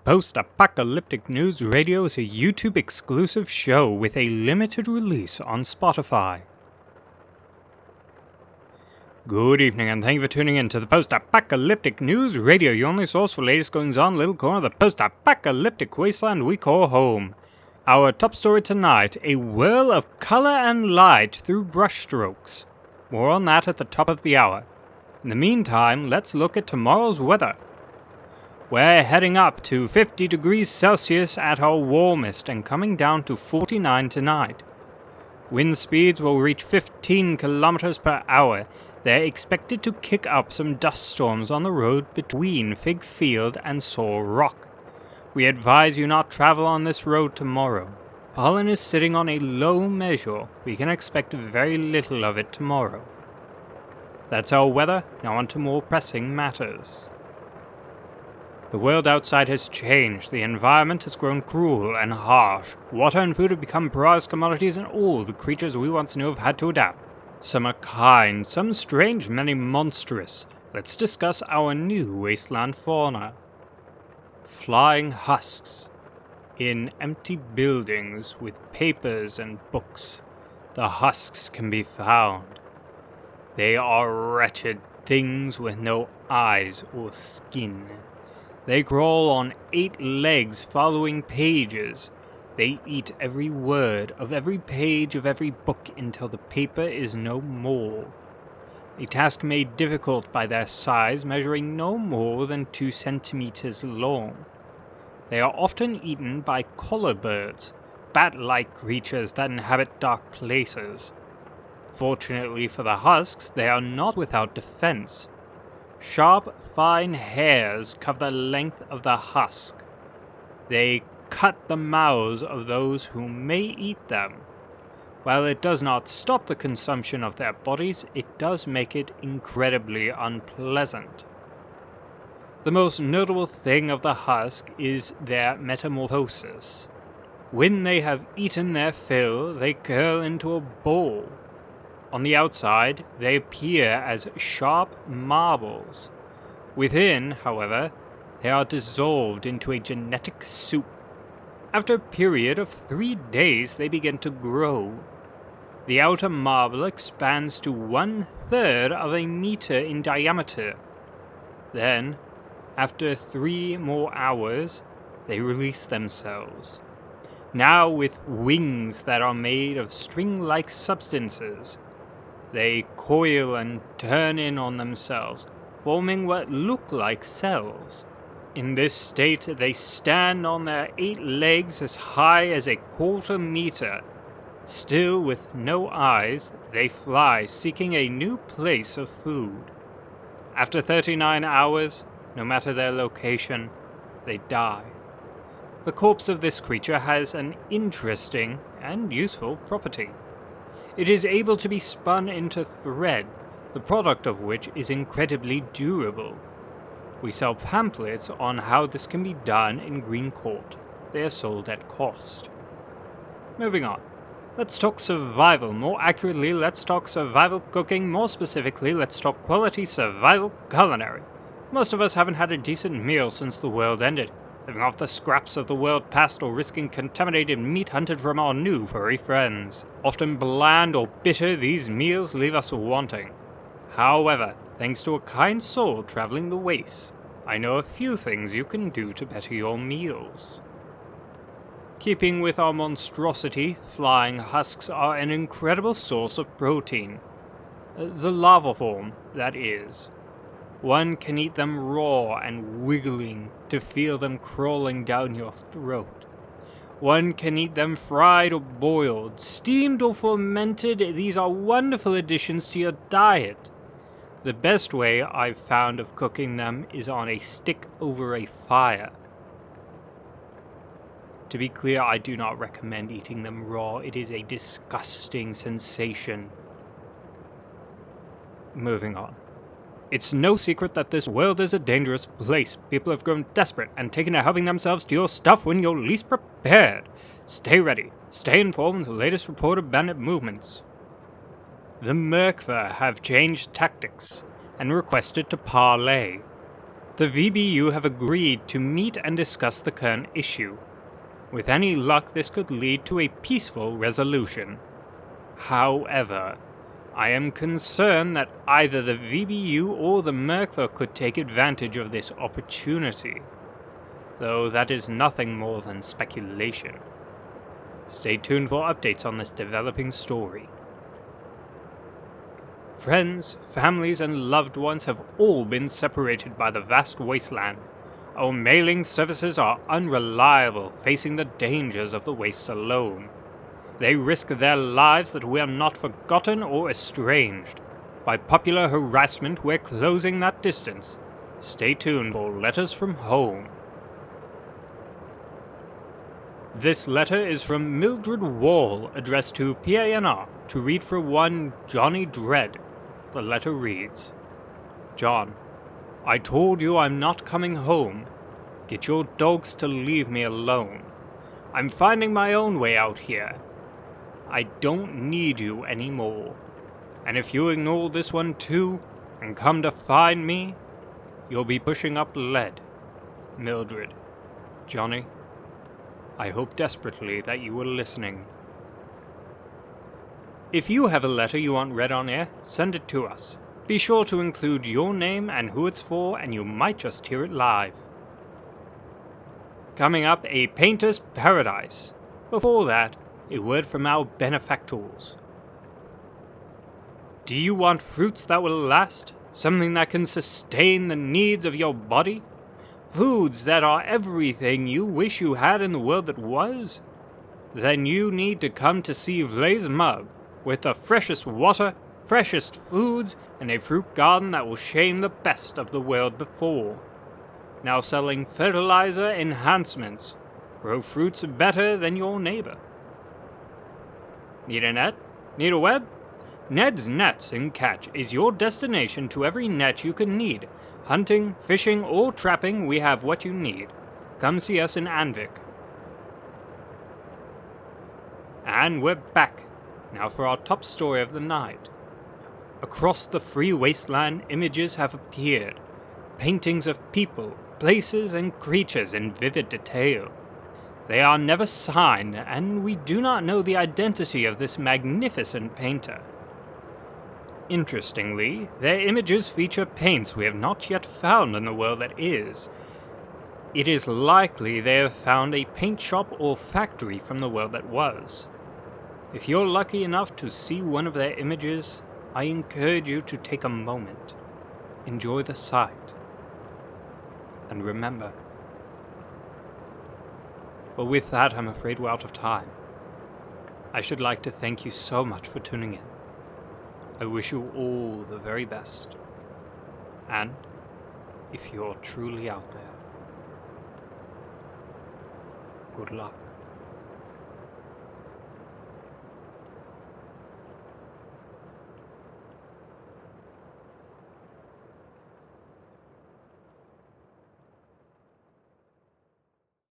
Post-Apocalyptic News Radio is a YouTube-exclusive show with a limited release on Spotify. Good evening, and thank you for tuning in to the Post-Apocalyptic News Radio, your only source for latest goings-on, little corner of the post-apocalyptic wasteland we call home. Our top story tonight, a whirl of color and light through brushstrokes. More on that at the top of the hour. In the meantime, let's look at tomorrow's weather. We're heading up to 50 degrees Celsius at our warmest and coming down to 49 tonight. Wind speeds will reach 15 kilometers per hour. They're expected to kick up some dust storms on the road between Fig Field and Saw Rock. We advise you not travel on this road tomorrow. Pollen is sitting on a low measure. We can expect very little of it tomorrow. That's our weather. Now on to more pressing matters. The world outside has changed, the environment has grown cruel and harsh, water and food have become prized commodities, and all the creatures we once knew have had to adapt. Some are kind, some strange, many monstrous. Let's discuss our new wasteland fauna. Flying husks. In empty buildings with papers and books, the husks can be found. They are wretched things with no eyes or skin. They crawl on 8 legs following pages. They eat every word of every page of every book until the paper is no more. A task made difficult by their size, measuring no more than 2 centimeters long. They are often eaten by collar birds, bat-like creatures that inhabit dark places. Fortunately for the husks, they are not without defense. Sharp, fine hairs cover the length of the husk. They cut the mouths of those who may eat them. While it does not stop the consumption of their bodies, it does make it incredibly unpleasant. The most notable thing of the husk is their metamorphosis. When they have eaten their fill, they curl into a ball. On the outside, they appear as sharp marbles. Within, however, they are dissolved into a genetic soup. After a period of 3 days, they begin to grow. The outer marble expands to 1/3 of a meter in diameter. Then, after 3 more hours, they release themselves. Now with wings that are made of string-like substances. They coil and turn in on themselves, forming what look like cells. In this state, they stand on their 8 legs as high as a 1/4 meter. Still with no eyes, they fly, seeking a new place of food. After 39 hours, no matter their location, they die. The corpse of this creature has an interesting and useful property. It is able to be spun into thread, the product of which is incredibly durable. We sell pamphlets on how this can be done in Green Court. They are sold at cost. Moving on. Let's talk survival. More accurately, let's talk survival cooking. More specifically, let's talk quality survival culinary. Most of us haven't had a decent meal since the world ended, living off the scraps of the world past or risking contaminated meat hunted from our new furry friends. Often bland or bitter, these meals leave us wanting. However, thanks to a kind soul traveling the wastes, I know a few things you can do to better your meals. Keeping with our monstrosity, flying husks are an incredible source of protein. The larval form, that is. One can eat them raw and wiggling to feel them crawling down your throat. One can eat them fried or boiled, steamed or fermented. These are wonderful additions to your diet. The best way I've found of cooking them is on a stick over a fire. To be clear, I do not recommend eating them raw. It is a disgusting sensation. Moving on. It's no secret that this world is a dangerous place. People have grown desperate and taken to helping themselves to your stuff when you're least prepared. Stay ready. Stay informed with the latest reported bandit movements. The Merkva have changed tactics and requested to parley. The VBU have agreed to meet and discuss the current issue. With any luck, this could lead to a peaceful resolution. However, I am concerned that either the VBU or the Merkva could take advantage of this opportunity, though that is nothing more than speculation. Stay tuned for updates on this developing story. Friends, families, and loved ones have all been separated by the vast wasteland. Our mailing services are unreliable, facing the dangers of the wastes alone. They risk their lives that we are not forgotten or estranged. By popular harassment, we're closing that distance. Stay tuned for Letters from Home. This letter is from Mildred Wall, addressed to PANR, to read for one Johnny Dread. The letter reads, John, I told you I'm not coming home. Get your dogs to leave me alone. I'm finding my own way out here. I don't need you anymore. And if you ignore this one too, and come to find me, you'll be pushing up lead. Mildred. Johnny, I hope desperately that you were listening. If you have a letter you want read on air, send it to us. Be sure to include your name and who it's for, and you might just hear it live. Coming up, a painter's paradise. Before that, a word from our benefactors. Do you want fruits that will last? Something that can sustain the needs of your body? Foods that are everything you wish you had in the world that was? Then you need to come to see Vlay's Mug, with the freshest water, freshest foods, and a fruit garden that will shame the best of the world before. Now selling fertilizer enhancements. Grow fruits better than your neighbor. Need a net? Need a web? Ned's Nets and Catch is your destination to every net you can need. Hunting, fishing, or trapping, we have what you need. Come see us in Anvik. And we're back. Now for our top story of the night. Across the free wasteland, images have appeared. Paintings of people, places, and creatures in vivid detail. They are never signed, and we do not know the identity of this magnificent painter. Interestingly, their images feature paints we have not yet found in the world that is. It is likely they have found a paint shop or factory from the world that was. If you're lucky enough to see one of their images, I encourage you to take a moment, enjoy the sight, and remember. But with that, I'm afraid we're out of time. I should like to thank you so much for tuning in. I wish you all the very best. And if you're truly out there, good luck.